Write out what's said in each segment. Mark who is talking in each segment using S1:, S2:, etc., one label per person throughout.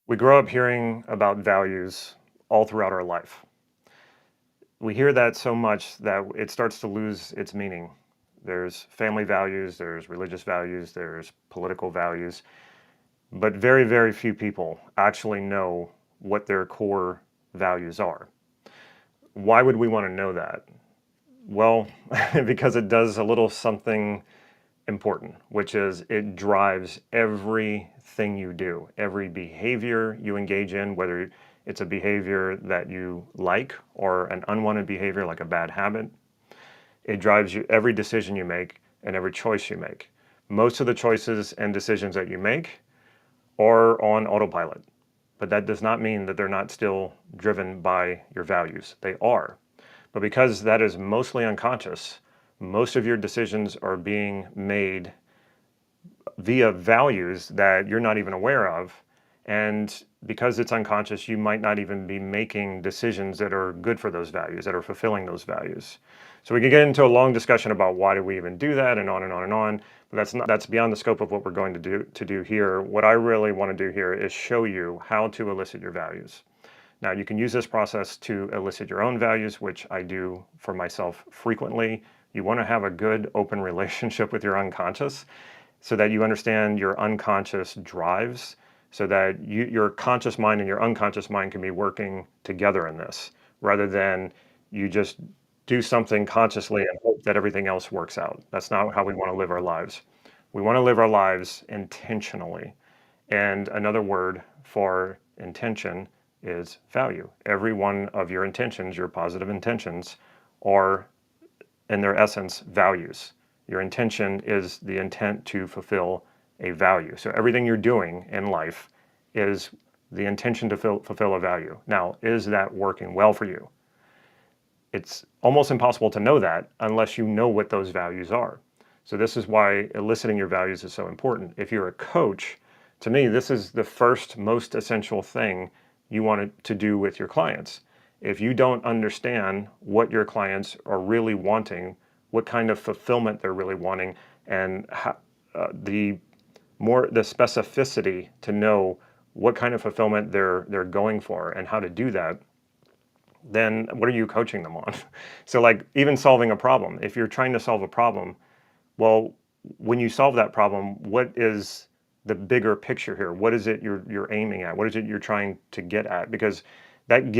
S1: We grow up hearing about values all throughout our life. We hear that so much that it starts to lose its meaning. There's family values, there's religious values, there's political values, but very, very few people actually know what their core values are. Why would we want to know that? Well, because it does a little something important, which is it drives everything you do, every behavior you engage in, whether it's a behavior that you like or an unwanted behavior like a bad habit. It drives you every decision you make and every choice you make. Most of the choices and decisions that you make are on autopilot, but that does not mean that they're not still driven by your values. They are. But because that is mostly unconscious, most of your decisions are being made via values that you're not even aware of. And because it's unconscious, you might not even be making decisions that are good for those values, that are fulfilling those values. So we could get into a long discussion about why do we even do that and on and on and on. But that's beyond the scope of what we're going to do here. What I really want to do here is show you how to elicit your values. Now, you can use this process to elicit your own values, which I do for myself frequently. You want to have a good, open relationship with your unconscious so that you understand your unconscious drives, so that your conscious mind and your unconscious mind can be working together in this, rather than you just do something consciously and hope that everything else works out. That's not how we want to live our lives. We want to live our lives intentionally. And another word for intention is value. Every one of your intentions, your positive intentions, are in their essence values. Your intention is the intent to fulfill a value. So everything you're doing in life is the intention to fulfill a value. Now, is that working well for you? It's almost impossible to know that unless you know what those values are. So this is why eliciting your values is so important. If you're a coach, to me, this is the first most essential thing you want to do with your clients. If you don't understand what your clients are really wanting, what kind of fulfillment they're really wanting, and how, the specificity to know what kind of fulfillment they're going for and how to do that, then what are you coaching them on? So like even solving a problem, if you're trying to solve a problem, well, when you solve that problem, what is the bigger picture here? What is it you're aiming at? What is it you're trying to get at? Because that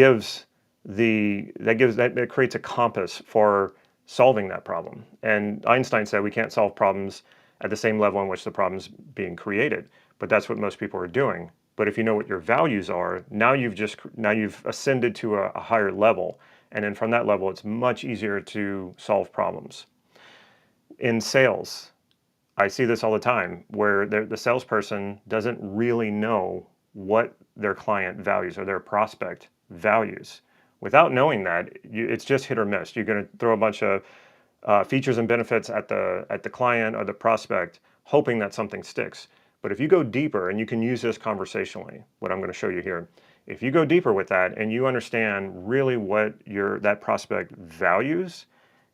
S1: that creates a compass for solving that problem. And Einstein said we can't solve problems at the same level in which the problem's being created, but that's what most people are doing. But if you know what your values are, now you've ascended to a higher level, and then from that level, it's much easier to solve problems. In sales, I see this all the time where the salesperson doesn't really know what their client values or their prospect values. Without knowing that, it's just hit or miss. You're going to throw a bunch of features and benefits at the client or the prospect, hoping that something sticks. But if you go deeper, and you can use this conversationally, what I'm going to show you here, if you go deeper with that and you understand really what that prospect values,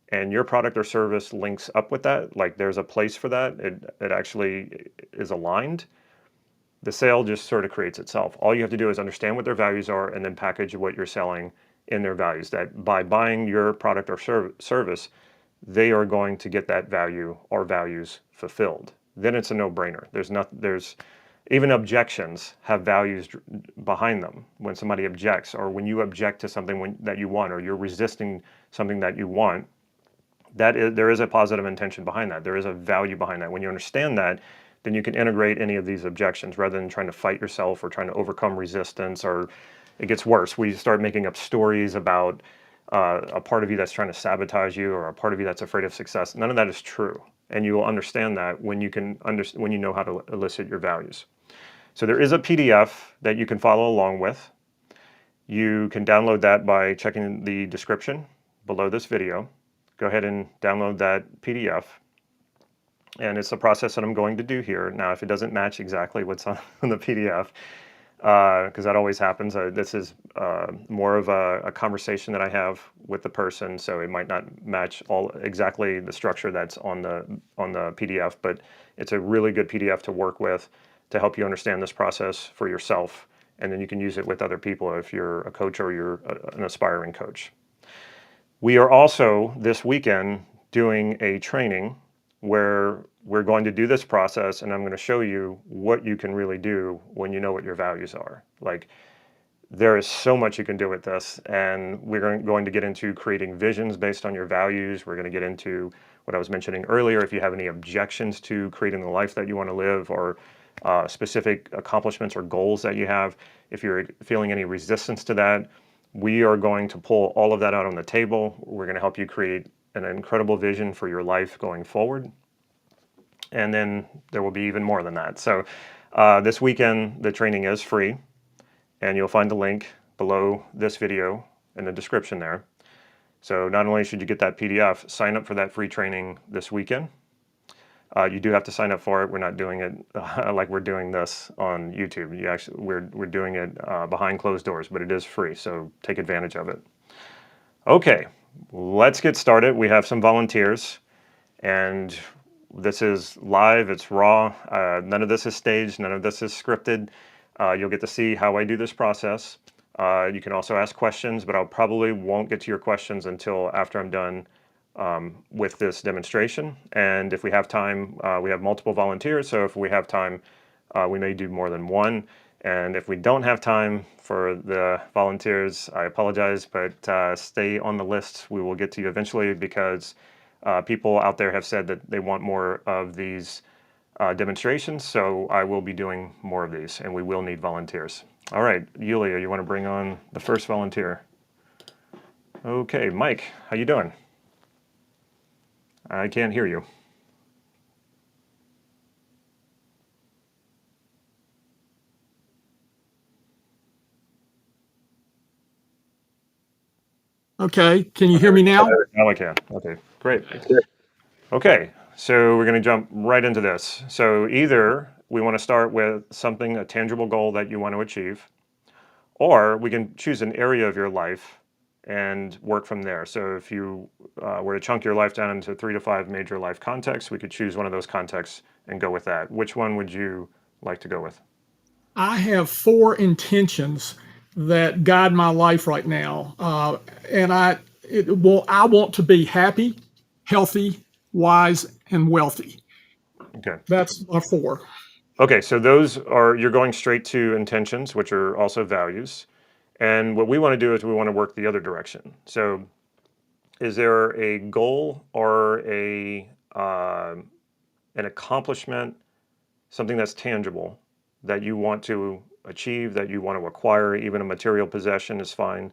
S1: and your product or service links up with that, like there's a place for that, it actually is aligned, the sale just sort of creates itself. All you have to do is understand what their values are and then package what you're selling in their values. That by buying your product or service, they are going to get that value or values fulfilled. Then it's a no-brainer. There's even objections have values behind them. When somebody objects, or when you object to something that you want, or you're resisting something that you want, there is a positive intention behind that. There is a value behind that. When you understand that, then you can integrate any of these objections rather than trying to fight yourself or trying to overcome resistance, or it gets worse. We start making up stories about a part of you that's trying to sabotage you, or a part of you that's afraid of success. None of that is true. And you will understand that when you know how to elicit your values. So there is a PDF that you can follow along with. You can download that by checking the description below this video. Go ahead and download that PDF. And it's the process that I'm going to do here. Now, if it doesn't match exactly what's on the PDF, because that always happens, this is more of a conversation that I have with the person, so it might not match exactly the structure that's on the PDF, but it's a really good PDF to work with to help you understand this process for yourself and then you can use it with other people if you're a coach or you're an aspiring coach. We are also this weekend doing a training where we're going to do this process, and I'm going to show you what you can really do when you know what your values are. Like, there is so much you can do with this, and we're going to get into creating visions based on your values. We're going to get into what I was mentioning earlier. If you have any objections to creating the life that you want to live, or specific accomplishments or goals that you have, if you're feeling any resistance to that, we are going to pull all of that out on the table. We're going to help you create an incredible vision for your life going forward. And then there will be even more than that. So this weekend, the training is free. And you'll find the link below this video in the description there. So not only should you get that PDF, sign up for that free training this weekend. You do have to sign up for it. We're not doing it like we're doing this on YouTube. We're doing it behind closed doors, but it is free, so take advantage of it. Okay, let's get started. We have some volunteers, and this is live. It's raw. None of this is staged. None of this is scripted. You'll get to see how I do this process. You can also ask questions, but I'll probably won't get to your questions until after I'm done with this demonstration. And if we have time, we have multiple volunteers, so if we have time, we may do more than one. And if we don't have time for the volunteers, I apologize, but stay on the list. We will get to you eventually, because people out there have said that they want more of these demonstrations, so I will be doing more of these, and we will need volunteers. All right, Yulia, you want to bring on the first volunteer? Okay, Mike, how you doing? I can't hear you.
S2: Okay, can you hear me now?
S1: Now I can. Okay, great. Okay, so we're going to jump right into this. So either we want to start with something, a tangible goal that you want to achieve, or we can choose an area of your life and work from there. So if you were to chunk your life down into 3 to 5 major life contexts, we could choose one of those contexts and go with that. Which one would you like to go with?
S2: I have 4 intentions that guide my life right now, and I want to be happy, healthy, wise, and wealthy.
S1: Okay.
S2: That's my 4.
S1: Okay, so those are, you're going straight to intentions, which are also values. And what we want to do is we want to work the other direction. So is there a goal or an accomplishment, something that's tangible that you want to achieve, that you want to acquire? Even a material possession is fine.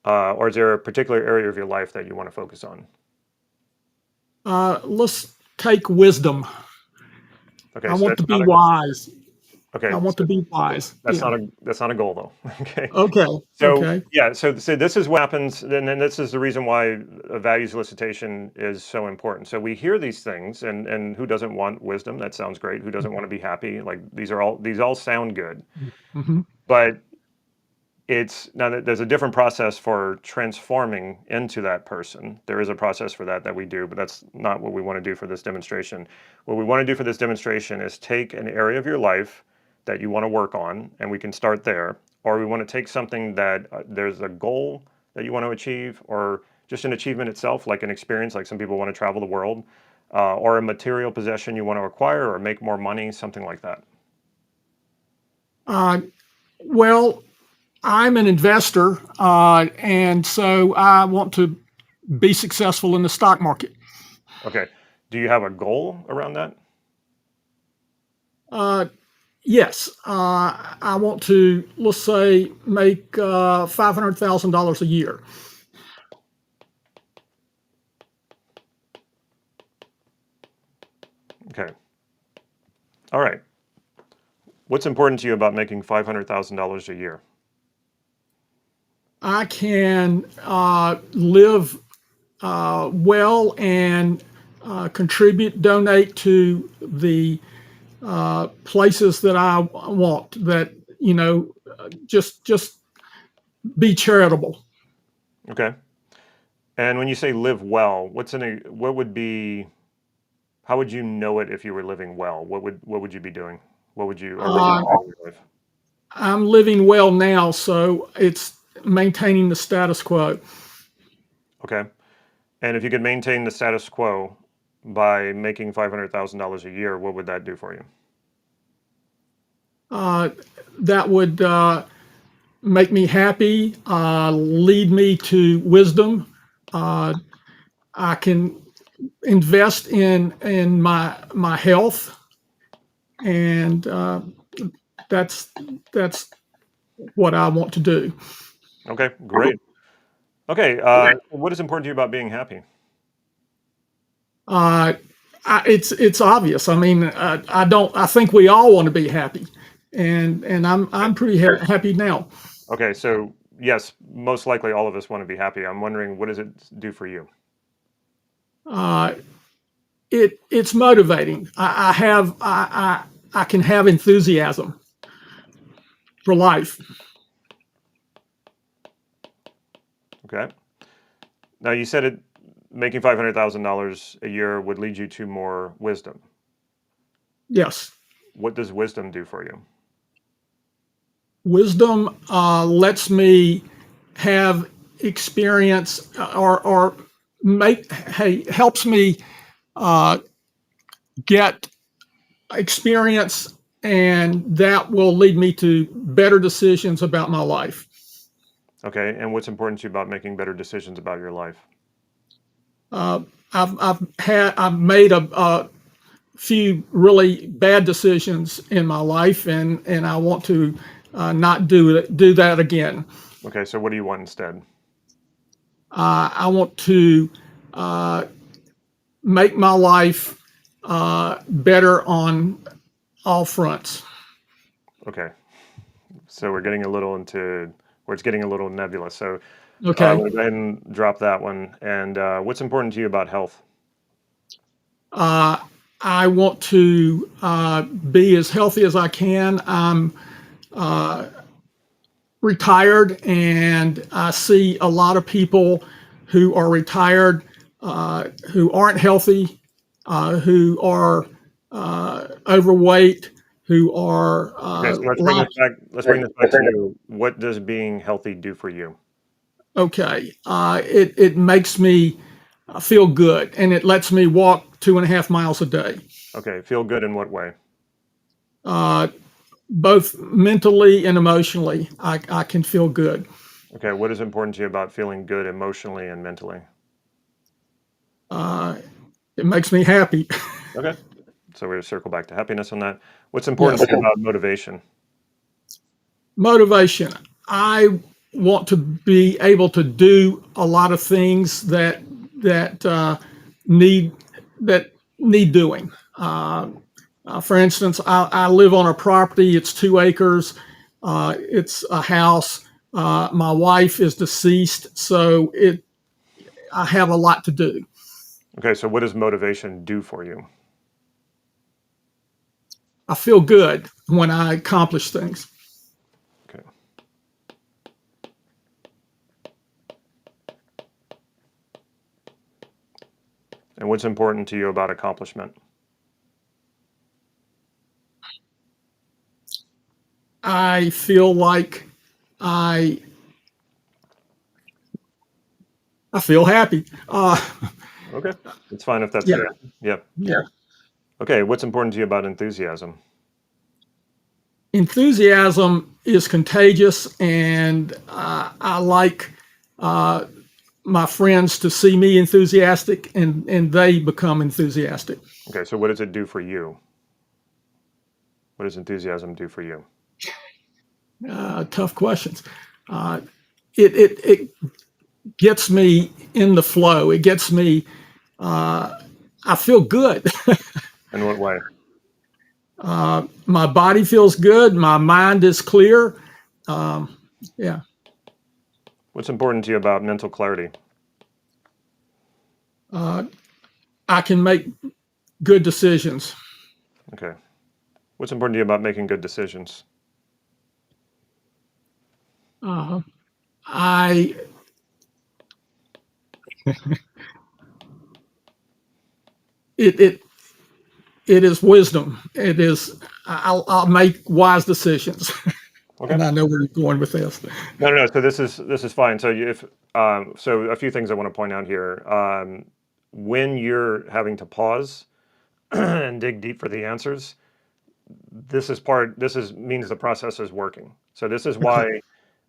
S1: Or is there a particular area of your life that you want to focus on?
S2: Let's take wisdom.
S1: Okay,
S2: I
S1: so
S2: want
S1: that's
S2: to be
S1: not a
S2: wise. I
S1: okay.
S2: want to
S1: So
S2: be wise. Yeah.
S1: that's not a goal though. Okay.
S2: Okay.
S1: So
S2: Okay.
S1: yeah, so this is what happens, and then this is the reason why a values elicitation is so important. So we hear these things, and who doesn't want wisdom? That sounds great. Who doesn't want to be happy? Like these all sound good,
S2: Hmm.
S1: but it's now that there's a different process for transforming into that person. There is a process for that we do, but that's not what we want to do for this demonstration. What we want to do for this demonstration is take an area of your life that you want to work on, and we can start there. Or we want to take something that there's a goal that you want to achieve, or just an achievement itself, like an experience, like some people want to travel the world, or a material possession you want to acquire or make more money, something like that.
S2: Uh, well, I'm an investor, and so I want to be successful in the stock market.
S1: Okay. Do you have a goal around that?
S2: Uh, yes, I want to, let's say, make $500,000 a year.
S1: Okay. All right. What's important to you about making $500,000 a year?
S2: I can live well and contribute, donate to the places that I want. That just be charitable.
S1: Okay. And when you say live well, what would be, how would you know it if you were living well? What would you be doing? What would you, or what would you
S2: Uh,
S1: do in your life?
S2: I'm living well now, so it's maintaining the status quo.
S1: Okay. And if you could maintain the status quo by making $500,000 a year, what would that do for you?
S2: That would make me happy, lead me to wisdom. I can invest in my health, and that's that's what I want to do.
S1: Okay, great. Okay, what is important to you about being happy?
S2: Uh, it's obvious. I mean, I don't. I think we all want to be happy, and I'm pretty happy now.
S1: Okay, so yes, most likely all of us want to be happy. I'm wondering, what does it do for you?
S2: Uh, it's motivating. I can have enthusiasm for life.
S1: Okay. Now you said it making $500,000 a year would lead you to more wisdom.
S2: Yes,
S1: What does wisdom do for you?
S2: wisdom lets me have experience or make hey helps me uh, get experience, and that will lead me to better decisions about my life.
S1: Okay, and what's important to you about making better decisions about your life?
S2: Uh, I've made a few really bad decisions in my life, and I want to not do that again.
S1: Okay, so what do you want instead?
S2: I want to uh, make my life better on all fronts.
S1: Okay, so we're getting a little into where it's getting a little nebulous. So I'm
S2: Okay.
S1: going to go ahead and drop that one. And what's important to you about health?
S2: Uh, I want to be as healthy as I can. I'm retired, and I see a lot of people who are retired who aren't healthy, who are overweight, who are
S1: Okay, so let's bring
S2: lack.
S1: this back. Let's bring this back to you. What does being healthy do for you?
S2: Okay, it makes me feel good, and it lets me walk 2.5 miles a day.
S1: Okay, feel good in what way?
S2: Uh, Both mentally and emotionally, I can feel good.
S1: Okay, what is important to you about feeling good emotionally and mentally?
S2: Uh, it makes me happy.
S1: Okay, so we're going to circle back to happiness on that. What's important
S2: Yes.
S1: to you about motivation?
S2: Motivation. I want to be able to do a lot of things that need that need doing. For instance, I live on a property. It's 2 acres. It's a house. My wife is deceased, so I have a lot to do.
S1: Okay, so what does motivation do for you?
S2: I feel good when I accomplish things.
S1: Okay. And what's important to you about accomplishment?
S2: I feel like I I feel happy.
S1: Okay, it's fine if that's
S2: Yeah,
S1: it. Yep.
S2: yeah.
S1: Okay, what's important to you about enthusiasm?
S2: Enthusiasm is contagious, and I like uh, my friends to see me enthusiastic, and they become enthusiastic.
S1: Okay, so what does it do for you? What does enthusiasm do for you?
S2: Tough questions. Uh, it gets me in the flow. It gets me. I feel good.
S1: In what way?
S2: My body feels good. My mind is clear. Um, yeah.
S1: What's important to you about mental clarity?
S2: Uh, I can make good decisions.
S1: Okay. What's important to you about making good decisions?
S2: Uh, I it it it is wisdom. It is I'll make wise decisions.
S1: Okay.
S2: and I know where you're going with this.
S1: No, no, no. So this is fine. So if so, a few things I want to point out here. When you're having to pause and dig deep for the answers, this is means the process is working. So this is
S2: Okay.
S1: why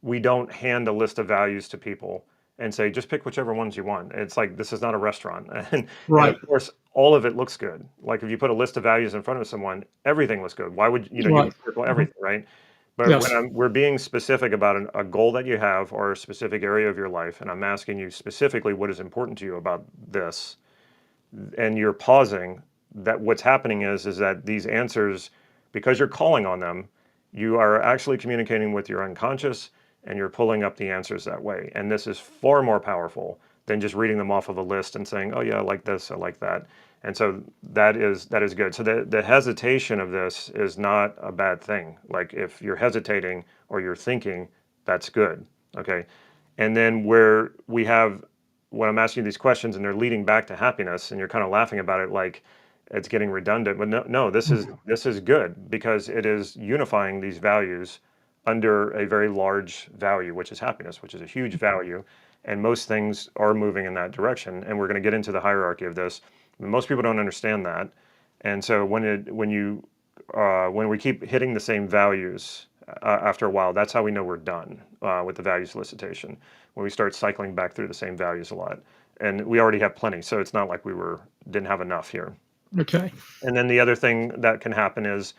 S1: we don't hand a list of values to people and say just pick whichever ones you want. It's like this is not a restaurant. And
S2: Right.
S1: of course all of it looks good. Like if you put a list of values in front of someone, everything looks good. Why would you
S2: Right.
S1: would circle
S2: Mhm.
S1: everything, right? But when
S2: Yes.
S1: we're being specific about a goal that you have or a specific area of your life, and I'm asking you specifically what is important to you about this, and you're pausing, that what's happening is that these answers, because you're calling on them, you are actually communicating with your unconscious and you're pulling up the answers that way. And this is far more powerful than just reading them off of a list and saying, oh yeah, I like this, I like that. And so that is good. So the hesitation of this is not a bad thing. Like if you're hesitating or you're thinking, that's good. Okay. And then where we have, when I'm asking you these questions and they're leading back to happiness, and you're kind of laughing about it like it's getting redundant, but no, no, this is good because it is unifying these values under a very large value, which is happiness, which is a huge value, and most things are moving in that direction. And we're going to get into the hierarchy of this. Most people don't understand that, and so when we keep hitting the same values after a while, that's how we know we're done with the value solicitation. When we start cycling back through the same values a lot, and we already have plenty, so it's not like didn't have enough here.
S2: Okay.
S1: And then the other thing that can happen is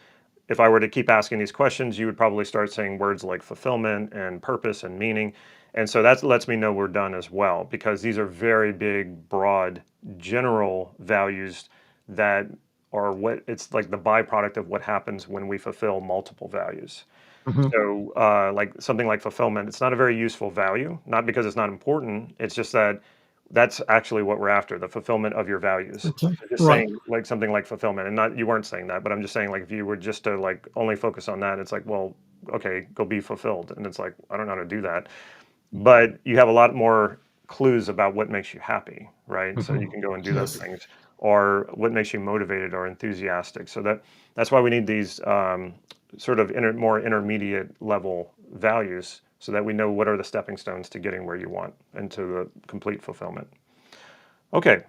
S1: if I were to keep asking these questions, you would probably start saying words like fulfillment and purpose and meaning. And so that lets me know we're done as well, because these are very big, broad, general values that are what it's like the byproduct of what happens when we fulfill multiple values.
S2: Mhm.
S1: So, like something like fulfillment, it's not a very useful value, not because it's not important. It's just that that's actually what we're after, the fulfillment of your values.
S2: Okay.
S1: So just
S2: Right.
S1: saying like something like fulfillment, and not you weren't saying that, but I'm just saying like if you were just to like only focus on that, it's like, well, okay, go be fulfilled, and it's like I don't know how to do that, but you have a lot more clues about what makes you happy, right? So you
S2: Mhm.
S1: can go and do those
S2: Yes.
S1: things, or what makes you motivated or enthusiastic. So that's why we need these sort of more intermediate level values, so that we know what are the stepping stones to getting where you want and to the complete fulfillment. Okay,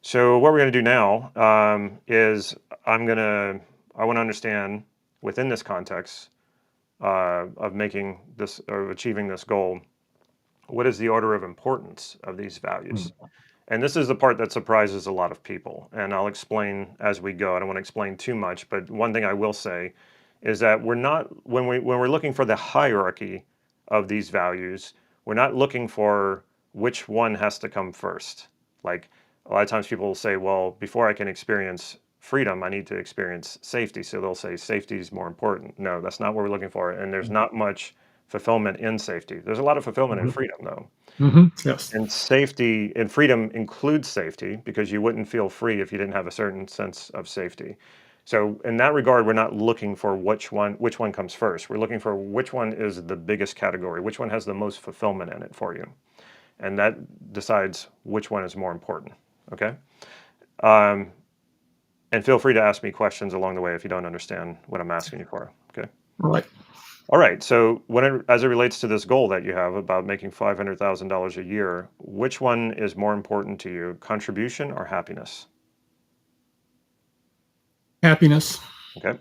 S1: so what we're going to do now is I want to understand within this context of making this or achieving this goal, what is the order of importance of these values?
S2: Mhm.
S1: And this is the part that surprises a lot of people. And I'll explain as we go. I don't want to explain too much, but one thing I will say is that we're not when we're looking for the hierarchy of these values, we're not looking for which one has to come first. Like a lot of times people will say, well, before I can experience freedom, I need to experience safety. So they'll say safety is more important. No, that's not what we're looking for. And there's not much fulfillment in safety. There's a lot of fulfillment in
S2: Mhm.
S1: freedom though.
S2: Mhm. Yes.
S1: And safety and freedom includes safety, because you wouldn't feel free if you didn't have a certain sense of safety. So in that regard, we're not looking for which one comes first. We're looking for which one is the biggest category, which one has the most fulfillment in it for you. And that decides which one is more important. Okay. Um, and feel free to ask me questions along the way if you don't understand what I'm asking you for. Okay.
S2: Right.
S1: All right. So as it relates to this goal that you have about making $500,000 a year, which one is more important to you, contribution or happiness?
S2: Happiness.
S1: Okay.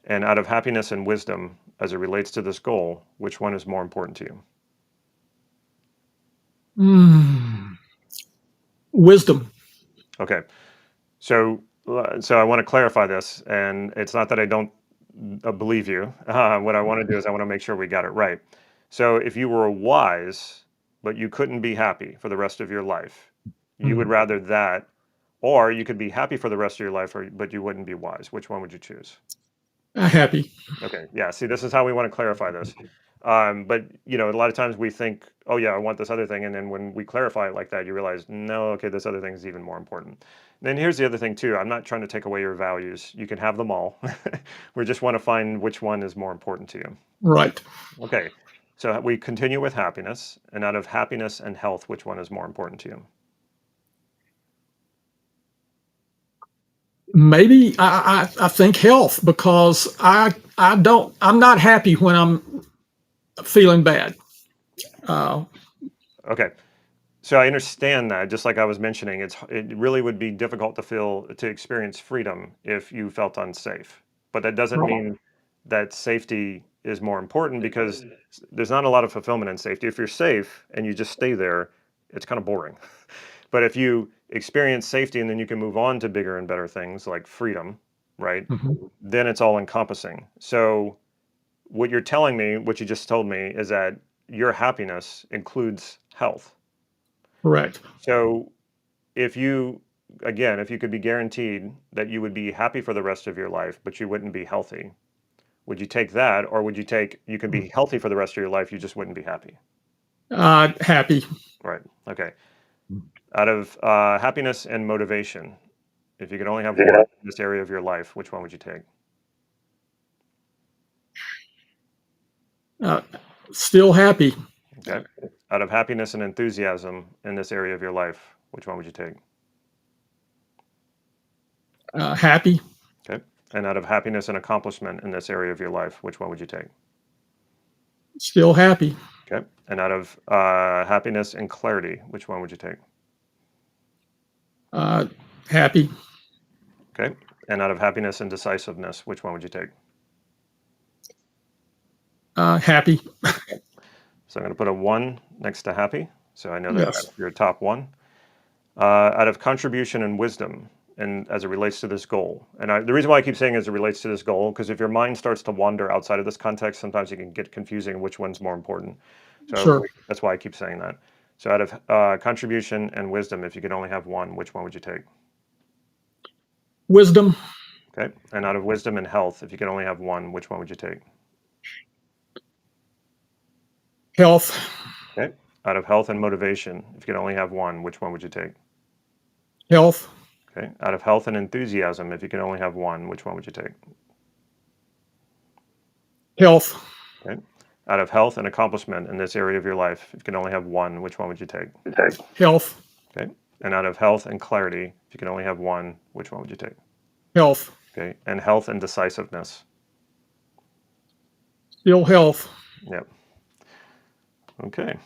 S1: And out of happiness and wisdom, as it relates to this goal, which one is more important to you?
S2: Mm. Wisdom.
S1: Okay. So I want to clarify this, and it's not that I don't believe you. What I want to do is I want to make sure we got it right. So if you were wise, but you couldn't be happy for the rest of your life, you would
S2: Mhm.
S1: rather that, or you could be happy for the rest of your life, but you wouldn't be wise. Which one would you choose?
S2: Happy.
S1: Okay, yeah. See, this is how we want to clarify this. But a lot of times we think, oh yeah, I want this other thing, and then when we clarify it like that, you realize, no, okay, this other thing is even more important. Then here's the other thing too. I'm not trying to take away your values. You can have them all. We just want to find which one is more important to you.
S2: Right.
S1: Okay, so we continue with happiness, and out of happiness and health, which one is more important to you?
S2: Maybe I think health, because I'm not happy when I'm feeling bad. Uh,
S1: Okay. So I understand that. Just like I was mentioning, it really would be difficult to experience freedom if you felt unsafe. But that doesn't
S2: right.
S1: mean that safety is more important because there's not a lot of fulfillment in safety. If you're safe and you just stay there, it's kind of boring. But if you experience safety and then you can move on to bigger and better things like freedom, right?
S2: Mhm.
S1: Then it's all encompassing. So what you're telling me, what you just told me, is that your happiness includes health.
S2: Correct.
S1: So if you, again, if you could be guaranteed that you would be happy for the rest of your life, but you wouldn't be healthy, would you take that, or would you take you could be healthy for the rest of your life, you just wouldn't be happy?
S2: Happy.
S1: Right. Okay. Out of happiness and motivation, if you could only have one
S2: Yeah.
S1: in this area of your life, which one would you take?
S2: Uh, Still happy.
S1: Okay. Out of happiness and enthusiasm in this area of your life, which one would you take?
S2: Happy.
S1: Okay. And out of happiness and accomplishment in this area of your life, which one would you take?
S2: Still happy.
S1: Okay. And out of happiness and clarity, which one would you take?
S2: Uh, Happy.
S1: Okay. And out of happiness and decisiveness, which one would you take?
S2: Happy.
S1: So I'm going to put a one next to happy. So I know that
S2: Yes.
S1: that's your top one. Out of contribution and wisdom, and as it relates to this goal. And the reason why I keep saying as it relates to this goal, because if your mind starts to wander outside of this context, sometimes it can get confusing which one's more important. So
S2: Sure.
S1: that's why I keep saying that. So out of contribution and wisdom, if you could only have one, which one would you take?
S2: Wisdom.
S1: Okay. And out of wisdom and health, if you could only have one, which one would you take?
S2: Health.
S1: Okay. Out of health and motivation, if you could only have one, which one would you take?
S2: Health.
S1: Okay. Out of health and enthusiasm, if you could only have one, which one would you take?
S2: Health.
S1: Okay. Out of health and accomplishment in this area of your life, if you could only have one, which one would you take?
S2: Health.
S1: Okay. And out of health and clarity, if you could only have one, which one would you take?
S2: Health.
S1: Okay. And health and decisiveness.
S2: Still health.
S1: Yep. Okay.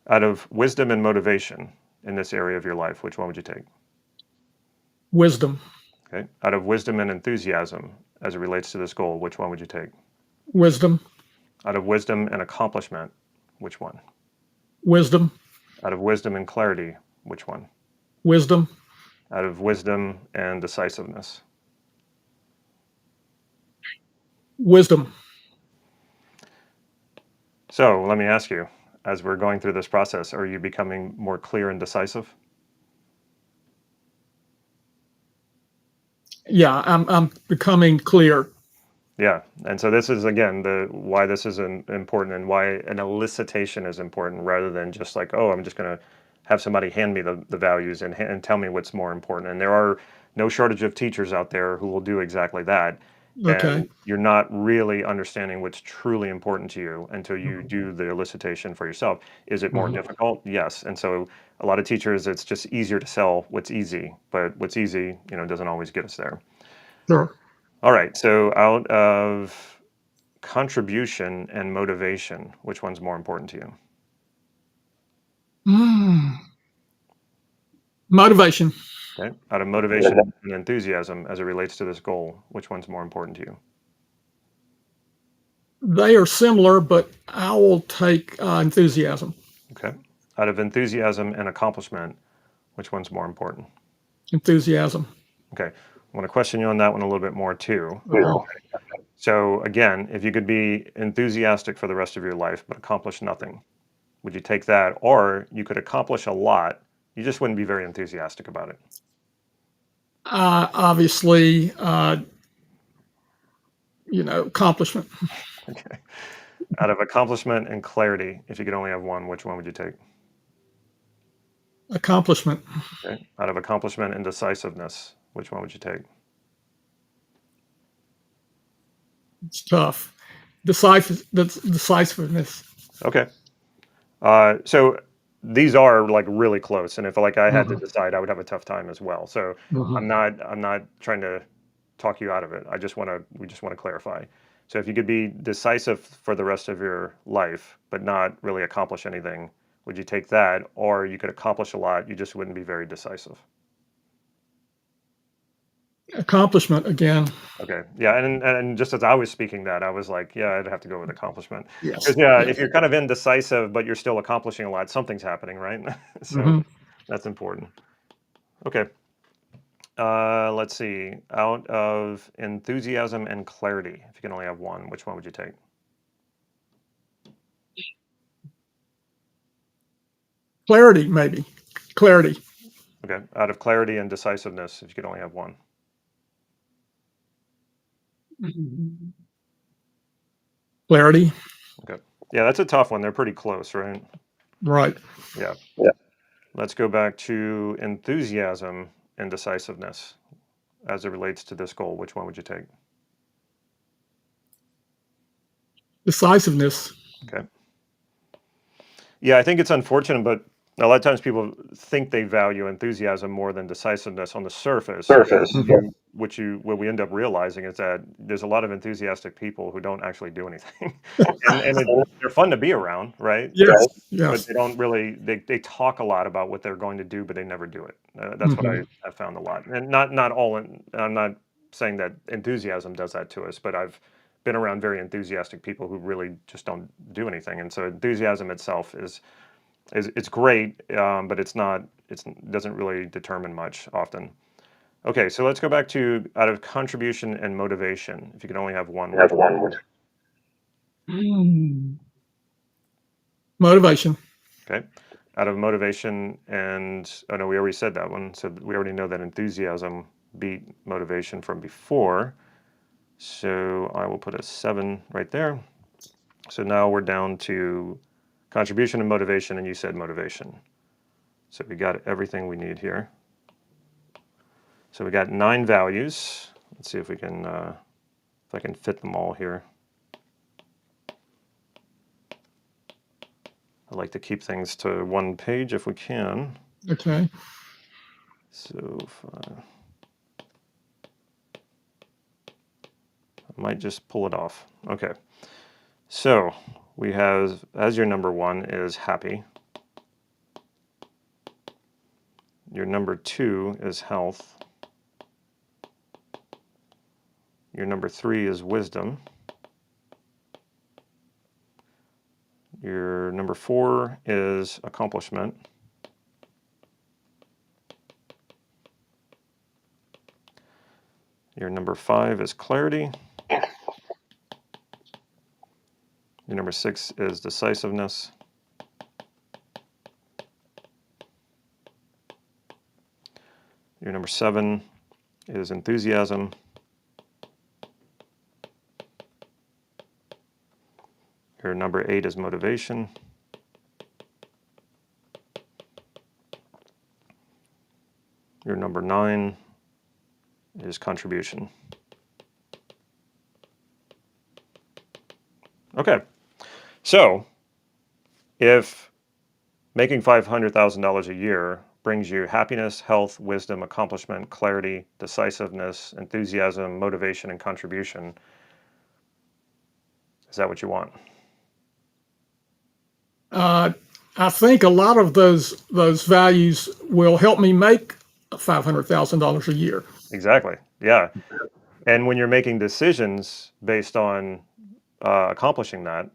S1: Out of wisdom and motivation in this area of your life, which one would you take?
S2: Wisdom.
S1: Okay. Out of wisdom and enthusiasm as it relates to this goal, which one would you take?
S2: Wisdom.
S1: Out of wisdom and accomplishment, which one?
S2: Wisdom.
S1: Out of wisdom and clarity, which one?
S2: Wisdom.
S1: Out of wisdom and decisiveness.
S2: Wisdom.
S1: So let me ask you, as we're going through this process, are you becoming more clear and decisive?
S2: Yeah, I'm becoming clear.
S1: Yeah. And so this is again the why this is important and why an elicitation is important rather than just like, oh, I'm just going to have somebody hand me the values and tell me what's more important. And there are no shortage of teachers out there who will do exactly that.
S2: Okay.
S1: And you're not really understanding what's truly important to you until you do the elicitation for yourself. Is it more
S2: Mhm.
S1: difficult? Yes. And so a lot of teachers, it's just easier to sell what's easy, but what's easy, doesn't always get us there.
S2: Sure.
S1: All right. So out of contribution and motivation, which one's more important to you?
S2: Mm. Motivation.
S1: Okay. Out of motivation and enthusiasm as it relates to this goal, which one's more important to you?
S2: They are similar, but I will take enthusiasm.
S1: Okay. Out of enthusiasm and accomplishment, which one's more important?
S2: Enthusiasm.
S1: Okay. I want to question you on that one a little bit more too.
S2: Yeah.
S1: So again, if you could be enthusiastic for the rest of your life but accomplish nothing, would you take that? Or you could accomplish a lot, you just wouldn't be very enthusiastic about it.
S2: Obviously, accomplishment.
S1: Okay. Out of accomplishment and clarity, if you could only have one, which one would you take?
S2: Accomplishment.
S1: Okay. Out of accomplishment and decisiveness, which one would you take?
S2: It's tough. Decisiveness.
S1: Okay. So these are like really close, and if like I had to
S2: Mhm.
S1: decide, I would have a tough time as well. So
S2: Mhm.
S1: I'm not trying to talk you out of it. We just want to clarify. So if you could be decisive for the rest of your life, but not really accomplish anything, would you take that? Or you could accomplish a lot, you just wouldn't be very decisive.
S2: Accomplishment again.
S1: Okay. Yeah. And just as I was speaking that, I was like, yeah, I'd have to go with accomplishment.
S2: Yes.
S1: Because, yeah, if
S2: Yes.
S1: you're kind of indecisive, but you're still accomplishing a lot, something's happening, right? So
S2: Hmm.
S1: that's important. Okay. Let's see. Out of enthusiasm and clarity, if you can only have one, which one would you take?
S2: Clarity, maybe. Clarity.
S1: Okay. Out of clarity and decisiveness, if you could only have one.
S2: Clarity.
S1: Okay. Yeah, that's a tough one. They're pretty close, right?
S2: Right.
S1: Yeah. Let's go back to enthusiasm and decisiveness as it relates to this goal. Which one would you take?
S2: Decisiveness.
S1: Okay. Yeah, I think it's unfortunate, but a lot of times people think they value enthusiasm more than decisiveness on the surface.
S2: Mhm.
S1: What we end up realizing is that there's a lot of enthusiastic people who don't actually do anything, they're fun to be around, right?
S2: Yes.
S1: But
S2: Yes.
S1: they don't really. They talk a lot about what they're going to do, but they never do it. That's what
S2: Hmm.
S1: I found a lot, and not all. I'm not saying that enthusiasm does that to us, but I've been around very enthusiastic people who really just don't do anything, and so enthusiasm itself is it's great, but it doesn't really determine much often. Okay, so let's go back to out of contribution and motivation. If you could only have one, which one?
S2: Mm. Motivation.
S1: Okay, out of motivation and oh no, we already said that one. So we already know that enthusiasm beat motivation from before. So I will put a 7 right there. So now we're down to contribution and motivation, and you said motivation. So we got everything we need here. So we got 9 values. Let's see if we can, if I can fit them all here. I like to keep things to one page if we can.
S2: Okay.
S1: So I might just pull it off. Okay. So we have, as your number 1 is happy. Your number 2 is health. Your number 3 is wisdom. Your number 4 is accomplishment. Your number 5 is clarity. Your number 6 is decisiveness. Your number 7 is enthusiasm. Your number 8 is motivation. Your number 9 is contribution. Okay. So if making $500,000 a year brings you happiness, health, wisdom, accomplishment, clarity, decisiveness, enthusiasm, motivation, and contribution, is that what you want?
S2: Uh, I think a lot of those values will help me make $500,000 a year.
S1: Exactly. Yeah. And when you're making decisions based on accomplishing that,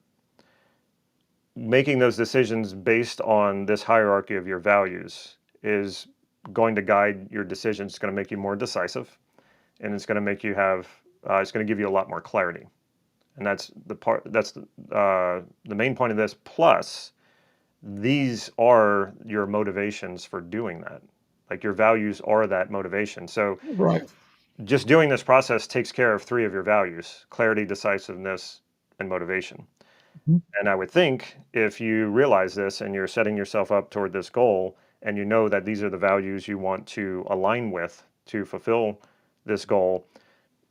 S1: making those decisions based on this hierarchy of your values is going to guide your decisions. It's going to make you more decisive, and it's going to make you have. It's going to give you a lot more clarity, and that's the part. That's the main point of this. Plus, these are your motivations for doing that. Like your values are that motivation. So
S2: Right.
S1: just doing this process takes care of 3 of your values: clarity, decisiveness, and motivation.
S2: Mhm.
S1: And I would think if you realize this and you're setting yourself up toward this goal and you know that these are the values you want to align with to fulfill this goal,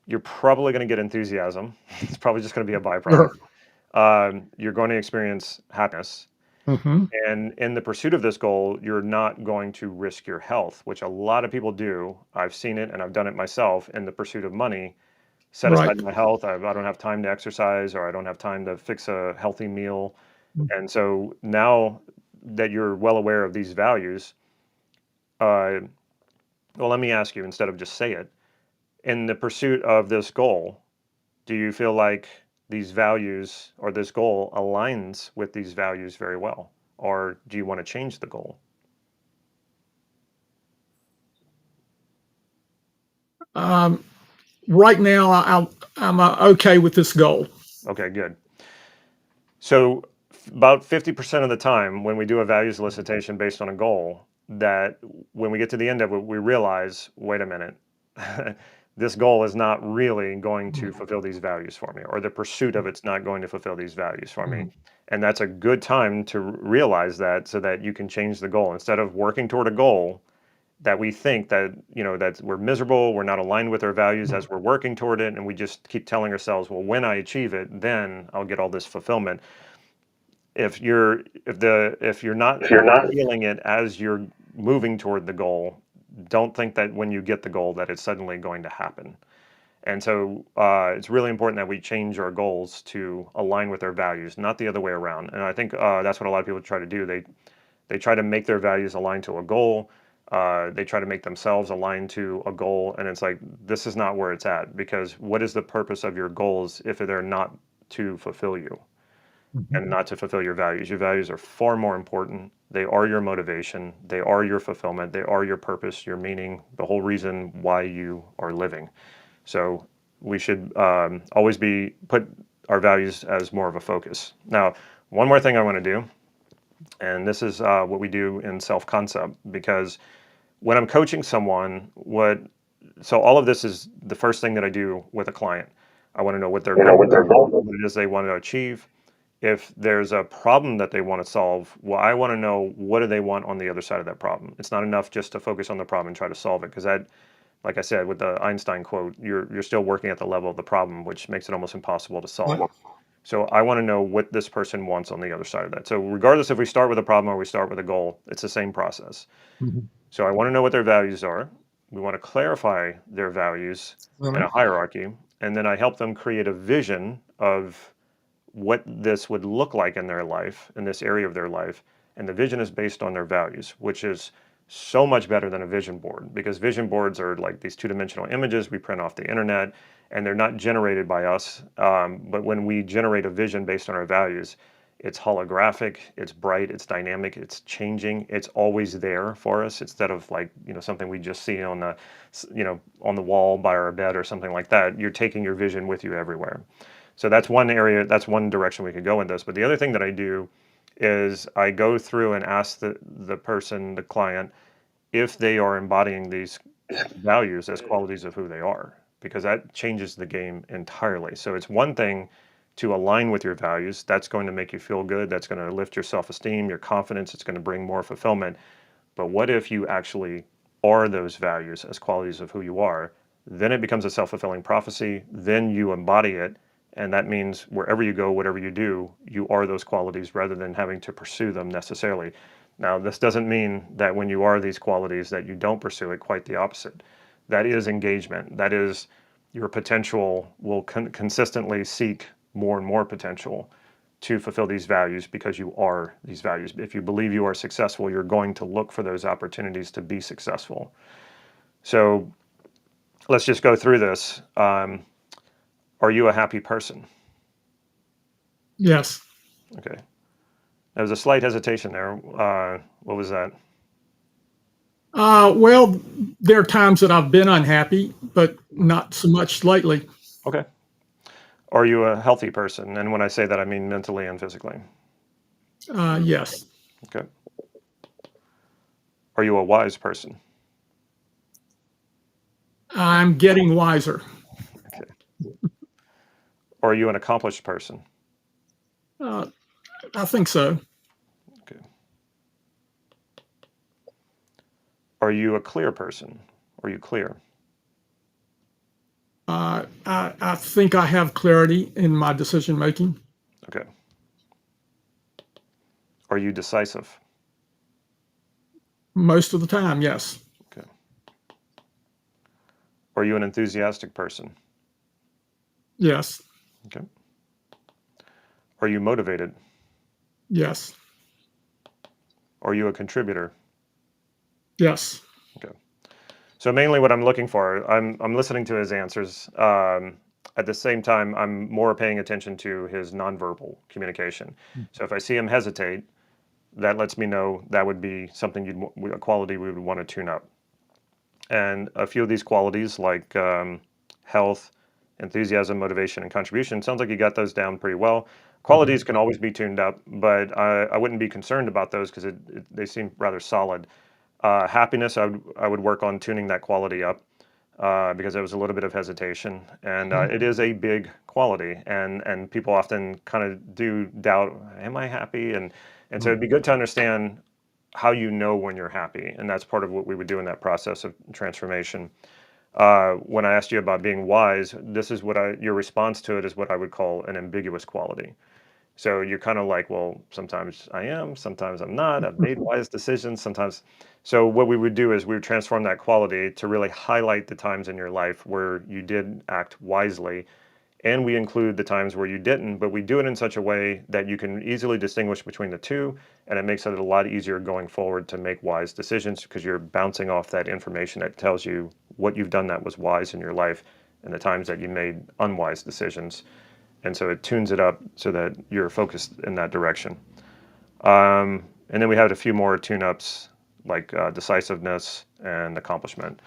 S1: you're probably going to get enthusiasm. It's probably just going to be a byproduct.
S2: Sure.
S1: You're going to experience happiness.
S2: Hmm.
S1: And in the pursuit of this goal, you're not going to risk your health, which a lot of people do. I've seen it and I've done it myself in the pursuit of money. set
S2: Right.
S1: aside my health. I don't have time to exercise, or I don't have time to fix a healthy meal. And so now that you're well aware of these values, uh, well, let me ask you, instead of just say it, in the pursuit of this goal, do you feel like these values or this goal aligns with these values very well? Or do you want to change the goal?
S2: Um, right now, I'm okay with this goal.
S1: Okay, good. So about 50% of the time when we do a values elicitation based on a goal, that when we get to the end of it, we realize, wait a minute, this goal is not really going to fulfill these values for me, or the pursuit of it's not going to fulfill these values for me. And that's a good time to realize that, so that you can change the goal. Instead of working toward a goal that we think that, that we're miserable, we're not aligned with our values as we're working toward it, and we just keep telling ourselves, well, when I achieve it, then I'll get all this fulfillment. If you're not
S2: If you're not,
S1: feeling it as you're moving toward the goal, don't think that when you get the goal that it's suddenly going to happen. And so it's really important that we change our goals to align with our values, not the other way around. And I think that's what a lot of people try to do. They try to make their values align to a goal. They try to make themselves align to a goal, and it's like, this is not where it's at, because what is the purpose of your goals if they're not to fulfill you and not to fulfill your values? Your values are far more important. They are your motivation. They are your fulfillment. They are your purpose, your meaning, the whole reason why you are living. So we should always put our values as more of a focus. Now, one more thing I want to do, and this is what we do in self-concept, because when I'm coaching someone, so all of this is the first thing that I do with a client. I want to know what their goals
S2: with their
S1: are,
S2: goal.
S1: what it is they want to achieve. If there's a problem that they want to solve, well, I want to know, what do they want on the other side of that problem. It's not enough just to focus on the problem and try to solve it, because that, like I said, with the Einstein quote, you're still working at the level of the problem, which makes it almost impossible to solve. So I want to know what this person wants on the other side of that. So regardless if we start with a problem or we start with a goal, it's the same process. So I want to know what their values are. We want to clarify their values in a hierarchy, and then I help them create a vision of what this would look like in their life, in this area of their life. And the vision is based on their values, which is so much better than a vision board, because vision boards are like these two-dimensional images we print off the internet, and they're not generated by us. But when we generate a vision based on our values, it's holographic, it's bright, it's dynamic, it's changing, it's always there for us, instead of like, something we just see on on the wall by our bed or something like that. You're taking your vision with you everywhere. So that's one area, that's one direction we could go in this. But the other thing that I do is I go through and ask the person, the client, if they are embodying these values as qualities of who they are, because that changes the game entirely. So it's one thing to align with your values. That's going to make you feel good. That's going to lift your self-esteem, your confidence. It's going to bring more fulfillment. But what if you actually are those values as qualities of who you are? Then it becomes a self-fulfilling prophecy. Then you embody it. And that means wherever you go, whatever you do, you are those qualities, rather than having to pursue them necessarily. Now, this doesn't mean that when you are these qualities that you don't pursue it. Quite the opposite. That is engagement. That is, your potential will consistently seek more and more potential to fulfill these values, because you are these values. If you believe you are successful, you're going to look for those opportunities to be successful. So let's just go through this. Are you a happy person?
S2: Yes.
S1: Okay. There was a slight hesitation there. What was that?
S2: Well, there are times that I've been unhappy, but not so much lately.
S1: Okay. Are you a healthy person? And when I say that, I mean mentally and physically.
S2: Yes.
S1: Okay. Are you a wise person?
S2: I'm getting wiser.
S1: Okay. Are you an accomplished person?
S2: Uh, I think so.
S1: Okay. Are you a clear person? Are you clear?
S2: I think I have clarity in my decision making
S1: Okay. Are you decisive?
S2: most of the time. Yes.
S1: Okay. Are you an enthusiastic person?
S2: Yes.
S1: Okay. Are you motivated?
S2: Yes.
S1: Are you a contributor?
S2: Yes.
S1: Okay. So mainly what I'm looking for, I'm listening to his answers. At the same time, I'm more paying attention to his nonverbal communication. So if I see him hesitate, that lets me know that would be something a quality we would want to tune up. And a few of these qualities, like health, enthusiasm, motivation, and contribution, sounds like you got those down pretty well. Qualities can always be tuned up, but I wouldn't be concerned about those because they seem rather solid. Happiness, I would work on tuning that quality up because there was a little bit of hesitation, and it is a big quality, and people often kind of do doubt, am I happy? And so it'd be good to understand how you know when you're happy, and that's part of what we would do in that process of transformation. When I asked you about being wise, this is your response to it is what I would call an ambiguous quality. So you're kind of like, well, sometimes I am, sometimes I'm not. I've made wise decisions, sometimes. So what we would do is we would transform that quality to really highlight the times in your life where you did act wisely. And we include the times where you didn't, but we do it in such a way that you can easily distinguish between the two. And it makes it a lot easier going forward to make wise decisions because you're bouncing off that information that tells you what you've done that was wise in your life and the times that you made unwise decisions. And so it tunes it up so that you're focused in that direction. And then we had a few more tune-ups like decisiveness and accomplishment.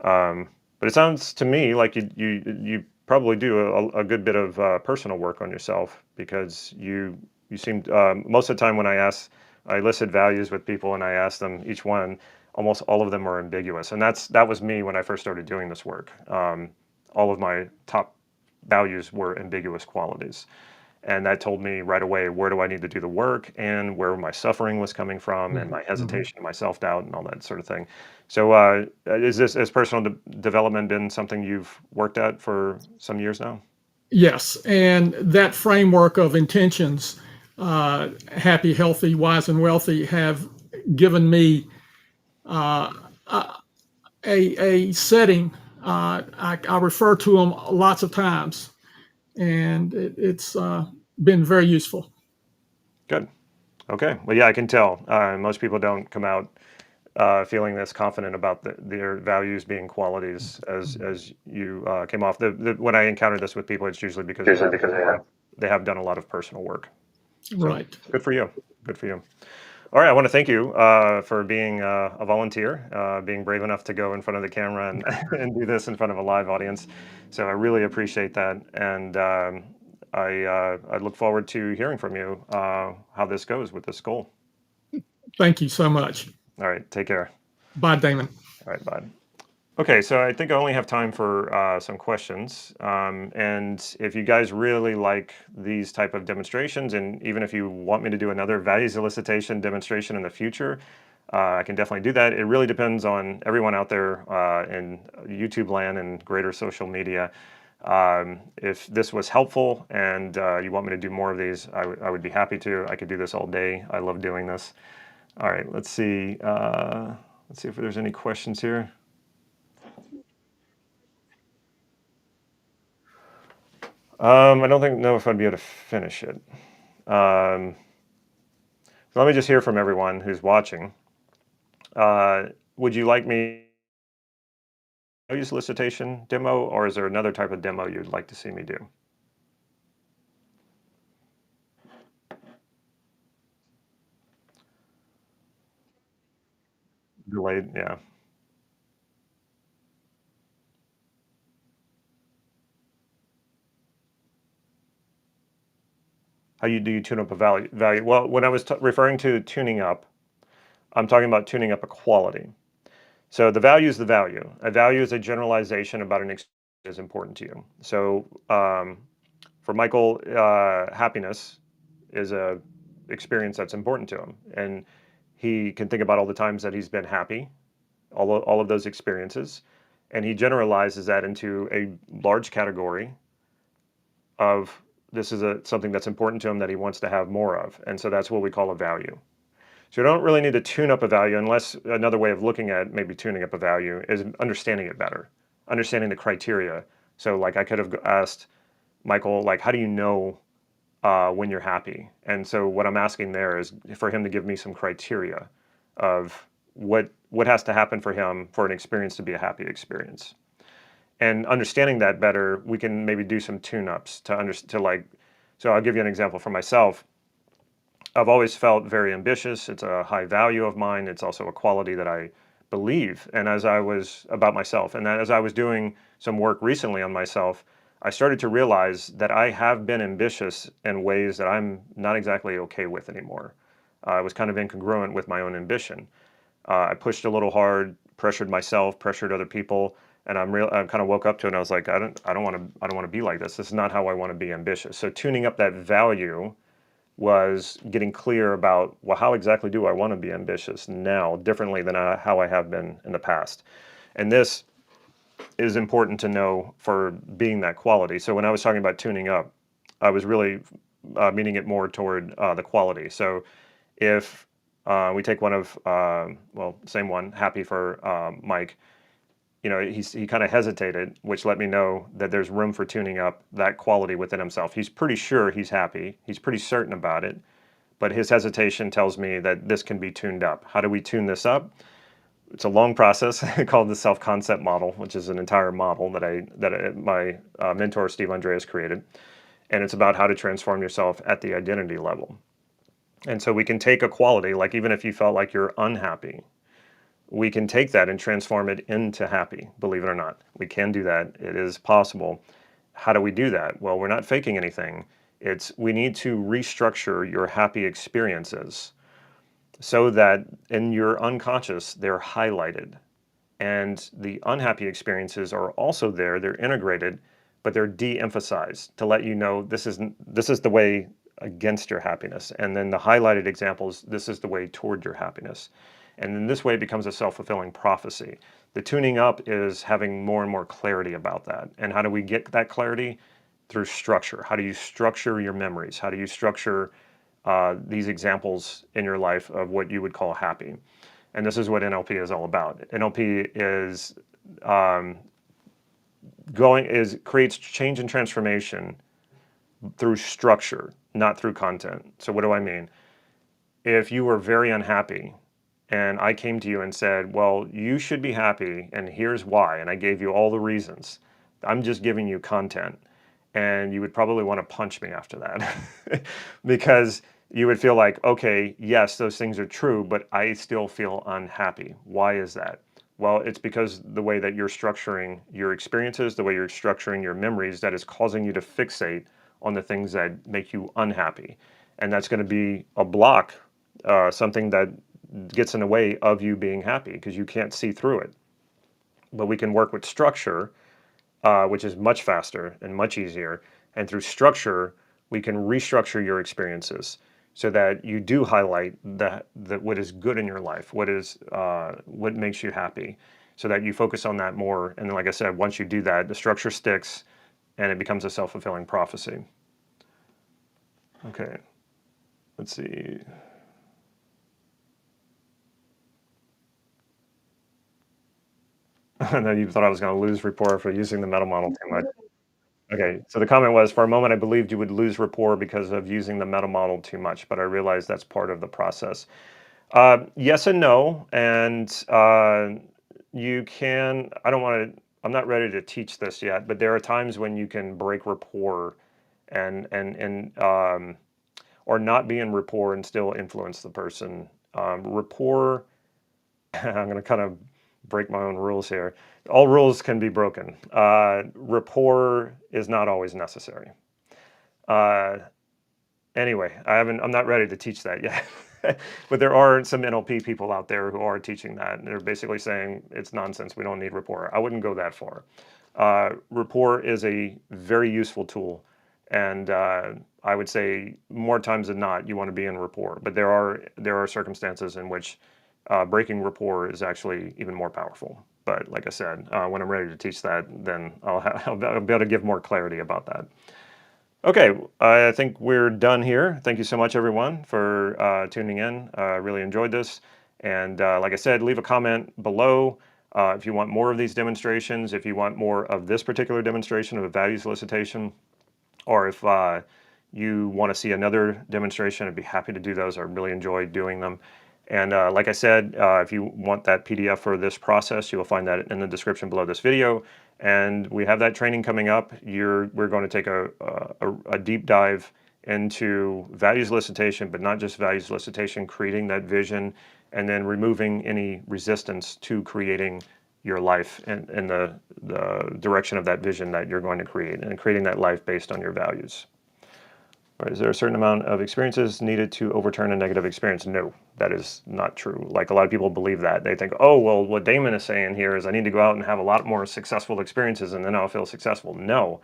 S1: But it sounds to me like you probably do a good bit of personal work on yourself because you seem most of the time when I listed values with people and I asked them each one, almost all of them are ambiguous, and that was me when I first started doing this work. All of my top values were ambiguous qualities. And that told me right away where do I need to do the work and where my suffering was coming from and my hesitation and my self doubt and all that sort of thing. So, has personal development been something you've worked at for some years now?
S2: Yes. And that framework of intentions, happy, healthy, wise, and wealthy, have given me uh, a setting. I refer to them lots of times, and it's been very useful.
S1: Good. Okay. Well, yeah, I can tell. Most people don't come out feeling this confident about their values being qualities as you came off. When I encounter this with people, it's usually because they have done a lot of personal work. So
S2: Right.
S1: good for you. Good for you. All right, I want to thank you for being a volunteer, being brave enough to go in front of the camera and, and do this in front of a live audience. So I really appreciate that, and I look forward to hearing from you how this goes with this goal.
S2: Thank you so much.
S1: All right, take care.
S2: Bye, Damon.
S1: All right, bye. Okay, so I think I only have time for some questions. And if you guys really like these type of demonstrations, and even if you want me to do another values elicitation demonstration in the future, I can definitely do that. It really depends on everyone out there in YouTube land and greater social media. If this was helpful and you want me to do more of these, I would be happy to. I could do this all day. I love doing this. All right, let's see. Let's see if there's any questions here. I don't know if I'd be able to finish it. Um, so let me just hear from everyone who's watching. Would you like me to use solicitation demo, or is there another type of demo you'd like to see me do? Delayed, yeah. How do you tune up a value? Well, when I was referring to tuning up, I'm talking about tuning up a quality. So the value is the value. A value is a generalization about an experience that is important to you. So for Michael, happiness is a experience that's important to him, and he can think about all the times that he's been happy, all of those experiences, and he generalizes that into a large category of this is something that's important to him that he wants to have more of, and so that's what we call a value. So you don't really need to tune up a value unless another way of looking at maybe tuning up a value is understanding it better, understanding the criteria. So like I could have asked, Michael, like, how do you know when you're happy? And so what I'm asking there is for him to give me some criteria of what has to happen for him for an experience to be a happy experience. And understanding that better, we can maybe do some tune-ups to like. So I'll give you an example for myself. I've always felt very ambitious. It's a high value of mine. It's also a quality that I believe. And as I was about myself, and that as I was doing some work recently on myself, I started to realize that I have been ambitious in ways that I'm not exactly okay with anymore. I was kind of incongruent with my own ambition. I pushed a little hard, pressured myself, pressured other people, and I kind of woke up to it and I was like, I don't want to be like this. This is not how I want to be ambitious. So tuning up that value was getting clear about, well, how exactly do I want to be ambitious now, differently than how I have been in the past. And this is important to know for being that quality. So when I was talking about tuning up, I was really meaning it more toward the quality. So if we take one of, well, same one, happy for Mike, he kind of hesitated, which let me know that there's room for tuning up that quality within himself. He's pretty sure he's happy. He's pretty certain about it, but his hesitation tells me that this can be tuned up. How do we tune this up? It's a long process called the self-concept model, which is an entire model that my mentor Steve Andreas created, and it's about how to transform yourself at the identity level. And so we can take a quality, like even if you felt like you're unhappy, we can take that and transform it into happy, believe it or not. We can do that. It is possible. How do we do that? Well, we're not faking anything. We need to restructure your happy experiences so that in your unconscious, they're highlighted. And the unhappy experiences are also there, they're integrated, but they're de-emphasized to let you know this is the way against your happiness. And then the highlighted examples, this is the way toward your happiness. And in this way it becomes a self-fulfilling prophecy. The tuning up is having more and more clarity about that. And how do we get that clarity? Through structure. How do you structure your memories? How do you structure these examples in your life of what you would call happy? And this is what NLP is all about. NLP is creates change and transformation through structure, not through content. So what do I mean? If you were very unhappy and I came to you and said, well, you should be happy and here's why, and I gave you all the reasons, I'm just giving you content, and you would probably want to punch me after that because you would feel like, okay, yes, those things are true, but I still feel unhappy. Why is that? Well, it's because the way that you're structuring your experiences, the way you're structuring your memories, that is causing you to fixate on the things that make you unhappy. And that's going to be a block, something that gets in the way of you being happy because you can't see through it. But we can work with structure, which is much faster and much easier. And through structure, we can restructure your experiences so that you do highlight that what is good in your life, what makes you happy, so that you focus on that more. And then, like I said, once you do that, the structure sticks, and it becomes a self-fulfilling prophecy. Okay, let's see. I know you thought I was going to lose rapport for using the meta model too much. Okay, so the comment was, for a moment, I believed you would lose rapport because of using the meta model too much, but I realized that's part of the process. Yes and no, and you can. I don't want to. I'm not ready to teach this yet, but there are times when you can break rapport, and or not be in rapport and still influence the person. Rapport. I'm going to kind of break my own rules here. All rules can be broken. Rapport is not always necessary. Uh, anyway, I'm not ready to teach that yet. But there are some NLP people out there who are teaching that. And they're basically saying it's nonsense. We don't need rapport. I wouldn't go that far. Rapport is a very useful tool. And I would say more times than not, you want to be in rapport. But there are circumstances in which breaking rapport is actually even more powerful. But like I said, when I'm ready to teach that, then I'll be able to give more clarity about that. Okay, I think we're done here. Thank you so much, everyone, for tuning in. I really enjoyed this. And like I said, leave a comment below if you want more of these demonstrations, if you want more of this particular demonstration of a value solicitation. or if you want to see another demonstration, I'd be happy to do those. I really enjoy doing them. And like I said, if you want that PDF for this process, you will find that in the description below this video. And we have that training coming up. We're going to take a deep dive into values elicitation, but not just values elicitation, creating that vision, and then removing any resistance to creating your life in the direction of that vision that you're going to create, and creating that life based on your values. Right, is there a certain amount of experiences needed to overturn a negative experience? No, that is not true. Like, a lot of people believe that. They think, oh, well, what Damon is saying here is I need to go out and have a lot more successful experiences and then I'll feel successful. No,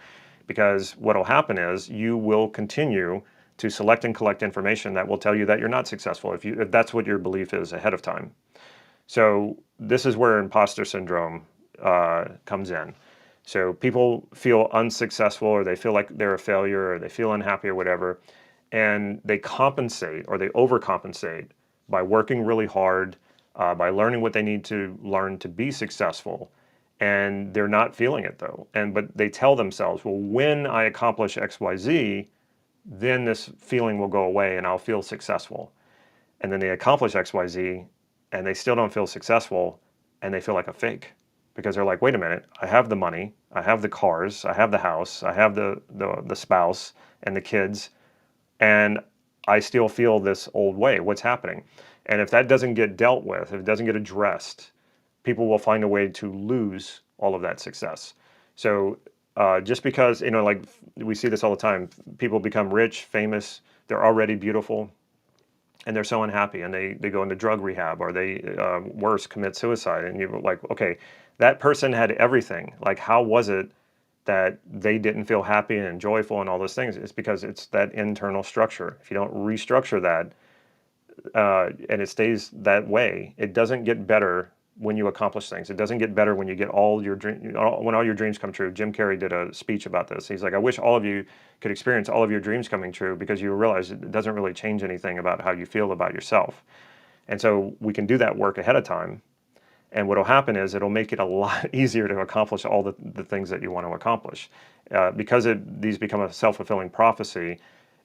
S1: because what will happen is you will continue to select and collect information that will tell you that you're not successful if that's what your belief is ahead of time. So this is where imposter syndrome comes in. So people feel unsuccessful, or they feel like they're a failure, or they feel unhappy or whatever, and they compensate or they overcompensate by working really hard, by learning what they need to learn to be successful, and they're not feeling it though. But they tell themselves, well, when I accomplish XYZ, then this feeling will go away and I'll feel successful. And then they accomplish XYZ and they still don't feel successful, and they feel like a fake, because they're like, wait a minute, I have the money, I have the cars, I have the house, I have the spouse and the kids, and I still feel this old way. What's happening? And if that doesn't get dealt with, if it doesn't get addressed, people will find a way to lose all of that success. So just because, like we see this all the time, people become rich, famous, they're already beautiful, and they're so unhappy, and they go into drug rehab, or they, worse, commit suicide. And you're like, okay, that person had everything. Like, how was it that they didn't feel happy and joyful and all those things? It's because it's that internal structure. If you don't restructure that, and it stays that way, it doesn't get better when you accomplish things. It doesn't get better when you get all your when all your dreams come true. Jim Carrey did a speech about this. He's like, I wish all of you could experience all of your dreams coming true, because you realize it doesn't really change anything about how you feel about yourself. And so we can do that work ahead of time. And what will happen is it'll make it a lot easier to accomplish all the things that you want to accomplish. Because these become a self-fulfilling prophecy,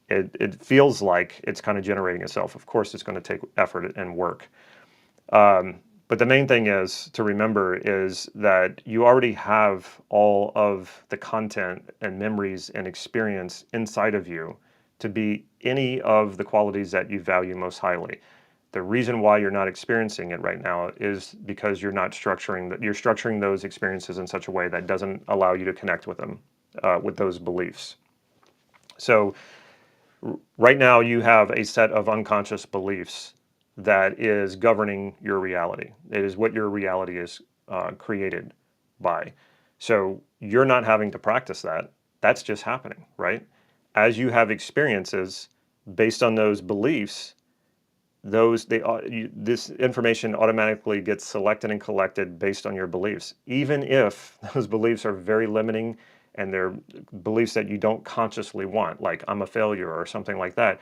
S1: it feels like it's kind of generating itself. Of course, it's going to take effort and work. But the main thing is to remember is that you already have all of the content and memories and experience inside of you to be any of the qualities that you value most highly. The reason why you're not experiencing it right now is because you're structuring those experiences in such a way that doesn't allow you to connect with them, with those beliefs. So right now you have a set of unconscious beliefs that is governing your reality. It is what your reality is created by. So you're not having to practice that. That's just happening, right? As you have experiences based on those beliefs, this information automatically gets selected and collected based on your beliefs, even if those beliefs are very limiting and they're beliefs that you don't consciously want, like I'm a failure or something like that.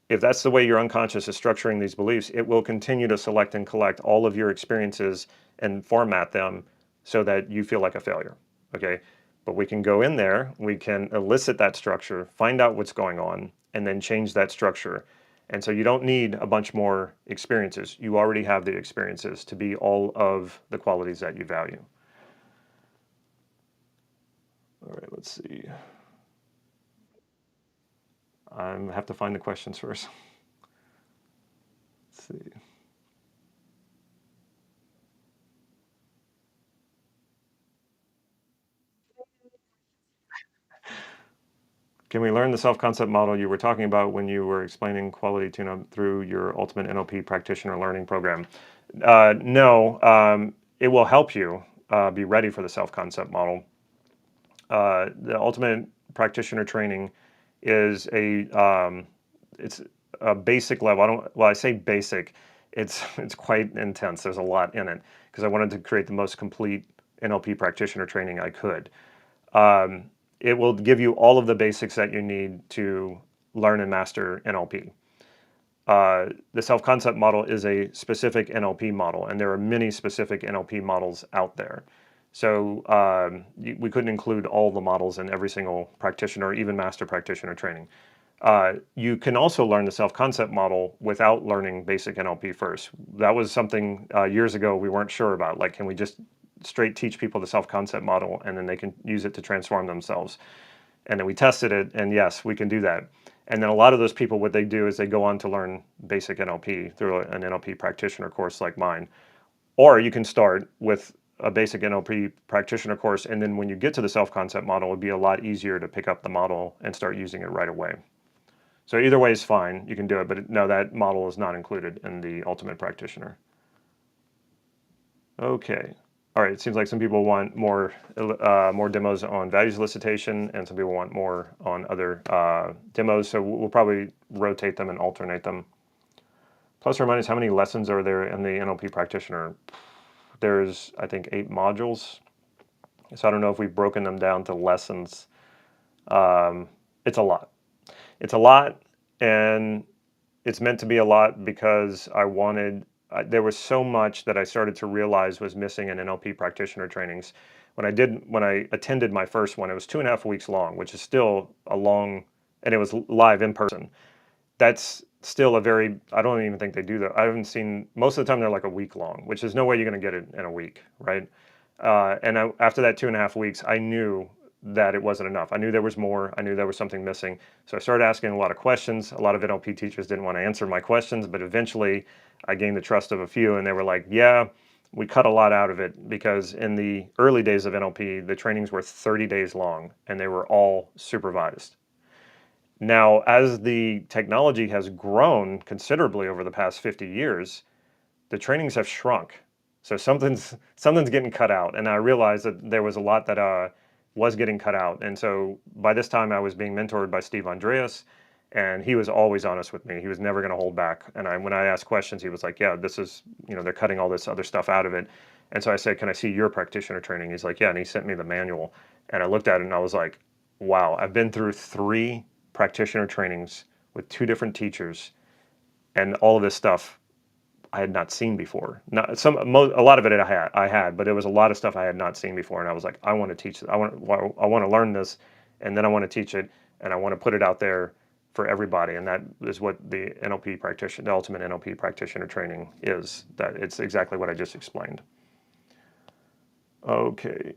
S1: If that's the way your unconscious is structuring these beliefs, it will continue to select and collect all of your experiences and format them so that you feel like a failure, okay? But we can go in there, we can elicit that structure, find out what's going on, and then change that structure. And so you don't need a bunch more experiences. You already have the experiences to be all of the qualities that you value. All right, let's see. I have to find the questions first. Let's see. Can we learn the self-concept model you were talking about when you were explaining quality tune-up through your Ultimate NLP Practitioner Learning Program? No, it will help you be ready for the self-concept model. The Ultimate Practitioner Training is it's a basic level. I say basic, it's quite intense. There's a lot in it because I wanted to create the most complete NLP practitioner training I could. It will give you all of the basics that you need to learn and master NLP. The self-concept model is a specific NLP model, and there are many specific NLP models out there. So we couldn't include all the models in every single practitioner, even master practitioner training. You can also learn the self-concept model without learning basic NLP first. That was something years ago we weren't sure about. Like, can we just straight teach people the self-concept model and then they can use it to transform themselves? And then we tested it, and yes, we can do that. And then a lot of those people, what they do is they go on to learn basic NLP through an NLP practitioner course like mine. Or you can start with a basic NLP practitioner course, and then when you get to the self-concept model, it'd be a lot easier to pick up the model and start using it right away. So either way is fine. You can do it, but no, that model is not included in the Ultimate Practitioner. Okay. All right. It seems like some people want more demos on values elicitation, and some people want more on other demos. So we'll probably rotate them and alternate them. Plus or minus, how many lessons are there in the NLP Practitioner? There's, I think, 8 modules. So I don't know if we've broken them down to lessons. It's a lot. It's a lot, and it's meant to be a lot because there was so much that I started to realize was missing in NLP practitioner trainings. When I attended my first one, it was 2.5 weeks long, which is still a long, and it was live in person. That's still I don't even think they do that. I haven't seen, most of the time they're like a week long, which is no way you're going to get it in a week, right? After that 2.5 weeks, I knew that it wasn't enough. I knew there was more. I knew there was something missing. So I started asking a lot of questions. A lot of NLP teachers didn't want to answer my questions, but eventually I gained the trust of a few, and they were like, yeah, we cut a lot out of it, because in the early days of NLP, the trainings were 30 days long and they were all supervised. Now, as the technology has grown considerably over the past 50 years, the trainings have shrunk. So something's getting cut out, and I realized that there was a lot that was getting cut out. And so by this time, I was being mentored by Steve Andreas, and he was always honest with me. He was never going to hold back. And when I asked questions, he was like, "Yeah, this is, they're cutting all this other stuff out of it." And so I said, "Can I see your practitioner training?" He's like, "Yeah," and he sent me the manual, and I looked at it and I was like, "Wow, I've been through 3 practitioner trainings with 2 different teachers, and all of this stuff I had not seen before. Not a lot of it I had, but there was a lot of stuff I had not seen before, and I was like, I want to teach it. I want to learn this, and then I want to teach it, and I want to put it out there for everybody." And that is what the ultimate NLP practitioner training is. That it's exactly what I just explained. Okay.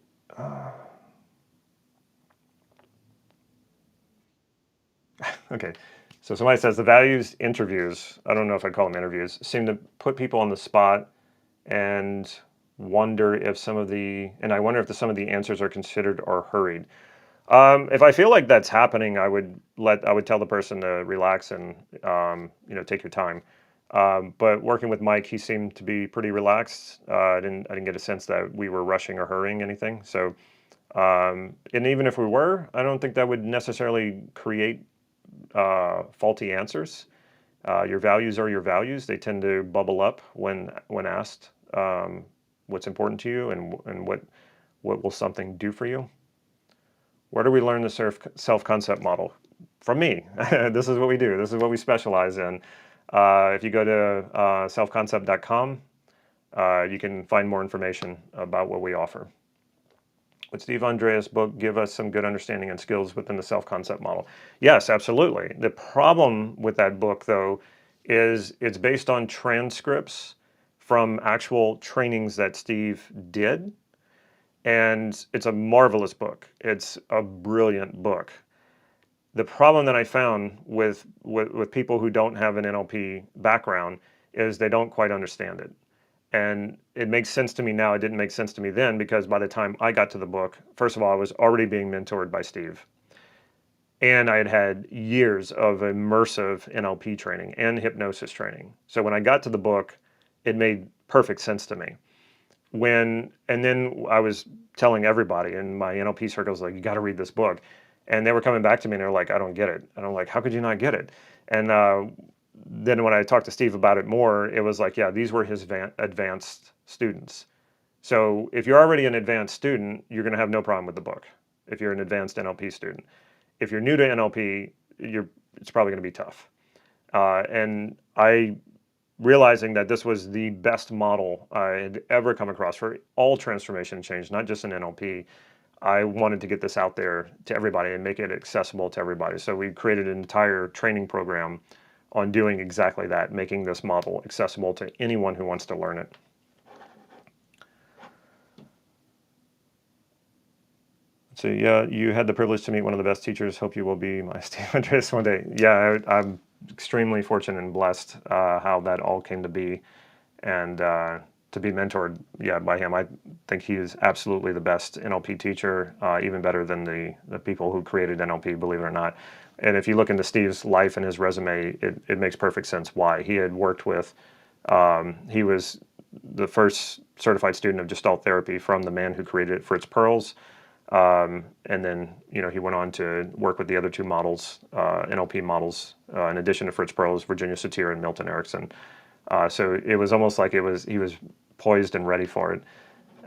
S1: Okay. So somebody says the values interviews, I don't know if I'd call them interviews, seem to put people on the spot, and I wonder if some of the answers are considered or hurried. If I feel like that's happening, I would tell the person to relax and take your time. But working with Mike, he seemed to be pretty relaxed. I didn't get a sense that we were rushing or hurrying anything. So, and even if we were, I don't think that would necessarily create faulty answers. Your values are your values. They tend to bubble up when asked what's important to you, and what will something do for you. Where do we learn the self-concept model? From me. This is what we do. This is what we specialize in. If you go to selfconcept.com, you can find more information about what we offer. Would Steve Andreas' book give us some good understanding and skills within the self-concept model? Yes, absolutely. The problem with that book, though, is it's based on transcripts from actual trainings that Steve did, and it's a marvelous book. It's a brilliant book. The problem that I found with people who don't have an NLP background is they don't quite understand it. And it makes sense to me now. It didn't make sense to me then, because by the time I got to the book, first of all, I was already being mentored by Steve. And I had had years of immersive NLP training and hypnosis training. So when I got to the book, it made perfect sense to me. And then I was telling everybody in my NLP circles, like, you got to read this book. And they were coming back to me and they're like, I don't get it. And I'm like, how could you not get it? And then when I talked to Steve about it more, it was like, yeah, these were his advanced students. So if you're already an advanced student, you're going to have no problem with the book if you're an advanced NLP student. If you're new to NLP, it's probably going to be tough. And I realizing that this was the best model I had ever come across for all transformation and change, not just in NLP. I wanted to get this out there to everybody and make it accessible to everybody. So we created an entire training program on doing exactly that, making this model accessible to anyone who wants to learn it. So yeah, you had the privilege to meet one of the best teachers. Hope you will be my Steve Andreas one day. Yeah, I'm extremely fortunate and blessed how that all came to be, and to be mentored, by him. I think he is absolutely the best NLP teacher, even better than the people who created NLP, believe it or not. And if you look into Steve's life and his resume, it makes perfect sense why. He had worked with, he was the first certified student of Gestalt therapy from the man who created it, Fritz Perls. And then, he went on to work with the other two models, NLP models, in addition to Fritz Perls, Virginia Satir, and Milton Erickson. So it was almost like he was poised and ready for it.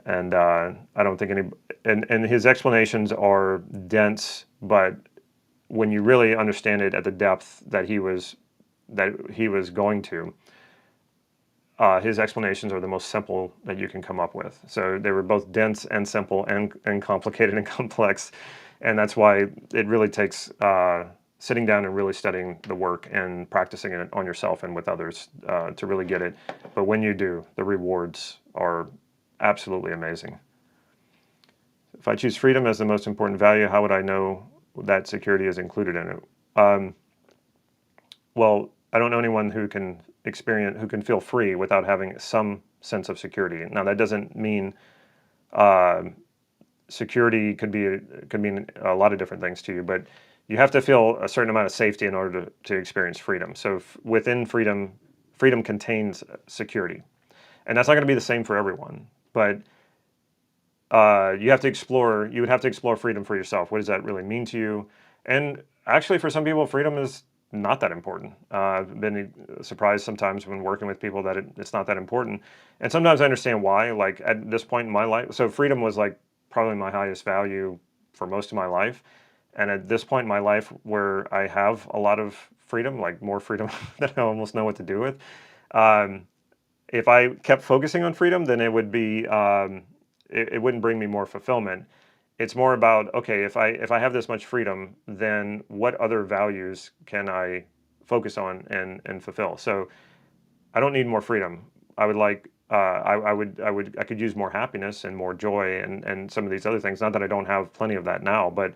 S1: And I don't think and his explanations are dense, but when you really understand it at the depth that he was going to, his explanations are the most simple that you can come up with. So they were both dense and simple and complicated and complex. And that's why it really takes sitting down and really studying the work and practicing it on yourself and with others to really get it. But when you do, the rewards are absolutely amazing. If I choose freedom as the most important value, how would I know that security is included in it? Well, I don't know anyone who can feel free without having some sense of security. Now, that doesn't mean security could mean a lot of different things to you, but you have to feel a certain amount of safety in order to experience freedom. So within freedom contains security, and that's not going to be the same for everyone. But you would have to explore freedom for yourself. What does that really mean to you? And actually, for some people, freedom is not that important. I've been surprised sometimes when working with people that it's not that important. And sometimes I understand why. Like at this point in my life, so freedom was like probably my highest value for most of my life. And at this point in my life where I have a lot of freedom, like more freedom than I almost know what to do with, if I kept focusing on freedom, then it would be, it wouldn't bring me more fulfillment. It's more about, okay, if I have this much freedom, then what other values can I focus on and fulfill? So I don't need more freedom. I would like I could use more happiness and more joy and some of these other things. Not that I don't have plenty of that now, but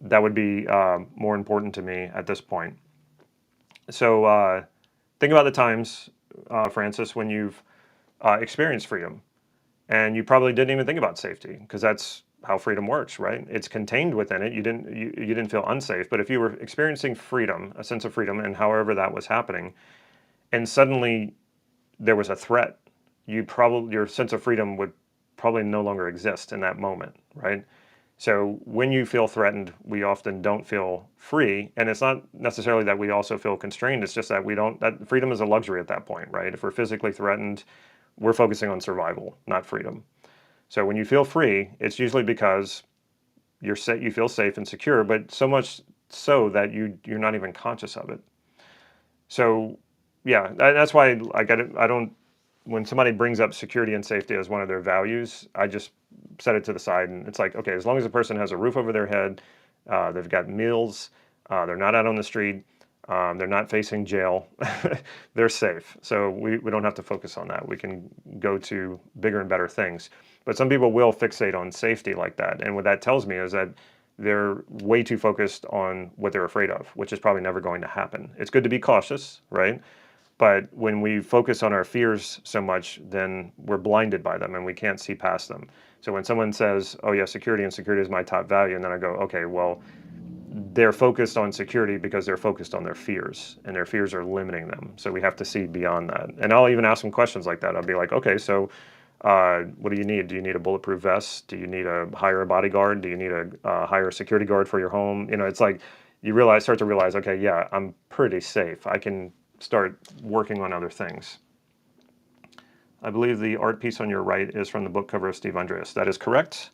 S1: that would be more important to me at this point. So think about the times, Francis, when you've experienced freedom, and you probably didn't even think about safety because that's how freedom works, right? It's contained within it. You didn't feel unsafe, but if you were experiencing freedom, a sense of freedom, and however that was happening, and suddenly there was a threat, your sense of freedom would probably no longer exist in that moment, right? So when you feel threatened, we often don't feel free, and it's not necessarily that we also feel constrained. It's just that that freedom is a luxury at that point, right? If we're physically threatened, we're focusing on survival, not freedom. So when you feel free, it's usually because you feel safe and secure, but so much so that you're not even conscious of it. So yeah, that's why I don't. When somebody brings up security and safety as one of their values, I just set it to the side, and it's like, okay, as long as the person has a roof over their head, they've got meals, they're not out on the street, they're not facing jail, they're safe. So we don't have to focus on that. We can go to bigger and better things. But some people will fixate on safety like that. And what that tells me is that they're way too focused on what they're afraid of, which is probably never going to happen. It's good to be cautious, right? But when we focus on our fears so much, then we're blinded by them and we can't see past them. So when someone says, oh yeah, security is my top value, and then I go, okay, well, they're focused on security because they're focused on their fears, and their fears are limiting them. So we have to see beyond that. And I'll even ask them questions like that. I'll be like, okay, so what do you need? Do you need a bulletproof vest? Do you need to hire a bodyguard? Do you need to hire a security guard for your home? It's like you start to realize, okay, yeah, I'm pretty safe. I can start working on other things. I believe the art piece on your right is from the book cover of Steve Andreas. That is correct.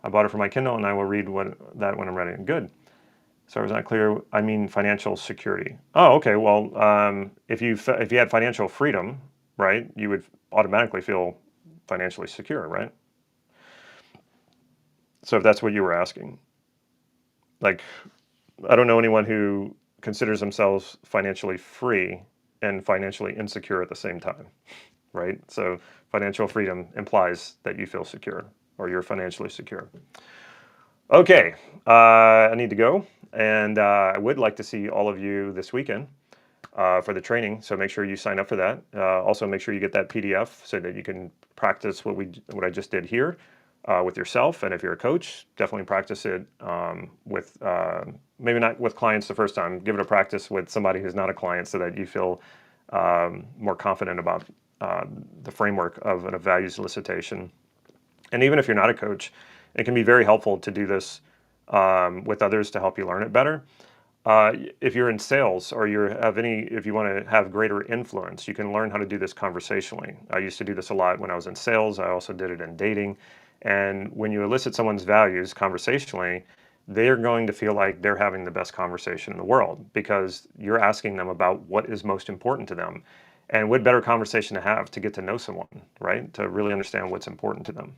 S1: I bought it for my Kindle, and I will read that when I'm ready. Good. So I was not clear. I mean financial security. Oh, okay. Well, if you had financial freedom, right, you would automatically feel financially secure, right? So if that's what you were asking, like, I don't know anyone who considers themselves financially free and financially insecure at the same time, right? So financial freedom implies that you feel secure or you're financially secure. Okay, I need to go, and I would like to see all of you this weekend for the training. So make sure you sign up for that. Also, make sure you get that PDF so that you can practice what I just did here with yourself. And if you're a coach, definitely practice it with maybe not with clients the first time. Give it a practice with somebody who's not a client so that you feel more confident about the framework of a values elicitation. And even if you're not a coach, it can be very helpful to do this with others to help you learn it better. If you're in sales or if you want to have greater influence, you can learn how to do this conversationally. I used to do this a lot when I was in sales. I also did it in dating. And when you elicit someone's values conversationally, they're going to feel like they're having the best conversation in the world because you're asking them about what is most important to them. And what better conversation to have to get to know someone, right? To really understand what's important to them.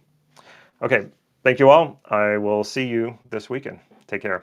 S1: Okay, thank you all. I will see you this weekend. Take care.